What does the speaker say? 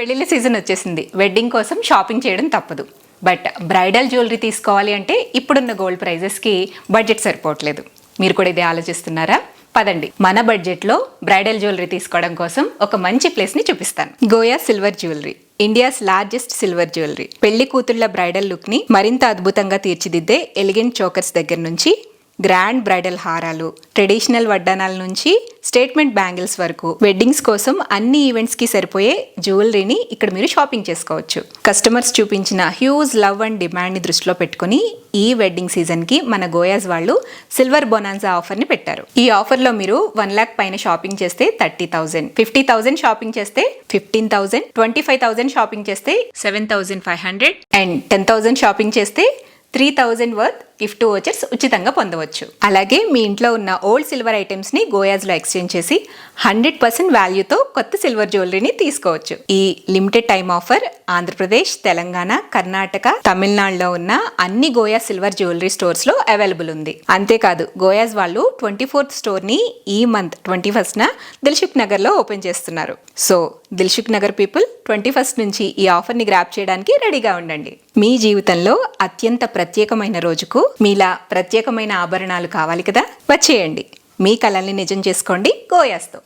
పెళ్లిళ్ళ సీజన్ వచ్చేసింది. వెడ్డింగ్ కోసం షాపింగ్ చేయడం తప్పదు. బట్ బ్రైడల్ జ్యువెలరీ తీసుకోవాలి అంటే ఇప్పుడున్న గోల్డ్ ప్రైజెస్కి బడ్జెట్ సరిపోవట్లేదు. మీరు కూడా ఇదే ఆలోచిస్తున్నారా? పదండి, మన బడ్జెట్లో బ్రైడల్ జ్యువెలరీ తీసుకోవడం కోసం ఒక మంచి ప్లేస్ని చూపిస్తాను. Goa silver jewellery, India's largest silver jewellery. పెళ్లి కూతుళ్ల బ్రైడల్ లుక్ని మరింత అద్భుతంగా తీర్చిదిద్దే ఎలిగెంట్ చోకర్స్ దగ్గర నుంచి గ్రాండ్ బ్రైడల్ హారాలు, ట్రెడిషనల్ వడ్డానాల నుంచి స్టేట్మెంట్ బ్యాంగిల్స్ వరకు వెడ్డింగ్స్ కోసం అన్ని ఈవెంట్స్కి సరిపోయే జ్యువెలరీని ఇక్కడ మీరు షాపింగ్ చేసుకోవచ్చు. కస్టమర్స్ చూపించిన హ్యూజ్ లవ్ అండ్ డిమాండ్ని దృష్టిలో పెట్టుకుని ఈ వెడ్డింగ్ సీజన్కి మన గోయాస్ వాళ్ళు సిల్వర్ బొనాన్జా ఆఫర్ని పెట్టారు. ఈ ఆఫర్లో మీరు 1 lakh పైన షాపింగ్ చేస్తే 30,000, 50,000 షాపింగ్ చేస్తే 15,000, 25,000 షాపింగ్ చేస్తే 7,500 అండ్ 10,000 షాపింగ్ చేస్తే 3,000 వర్త్ గిఫ్ట్ వోచర్స్ ఉచితంగా పొందవచ్చు. అలాగే మీ ఇంట్లో ఉన్న ఓల్డ్ సిల్వర్ ఐటమ్స్ని గోయాస్లో ఎక్స్చేంజ్ చేసి 100% వాల్యూతో కొత్త సిల్వర్ జ్యువెలరీని తీసుకోవచ్చు. ఈ limited time offer Andhra Pradesh, Telangana, Karnataka, తమిళనాడులో ఉన్న అన్ని గోయా సిల్వర్ జ్యువెలరీ స్టోర్స్లో అవైలబుల్ ఉంది. అంతేకాదు, గోయాస్ వాళ్ళు 24th స్టోర్ని ఈ మంత్ 21st దిల్సుఖ్ నగర్లో ఓపెన్ చేస్తున్నారు. So Dilsukh Nagar people 21st నుంచి ఈ ఆఫర్ని గ్రాప్ చేయడానికి రెడీగా ఉండండి. మీ జీవితంలో అత్యంత ప్రత్యేకమైన రోజుకు మీలా ప్రత్యేకమైన ఆభరణాలు కావాలి కదా? వచ్చేయండి, మీ కలల్ని నిజం చేసుకోండి గోయాస్తో.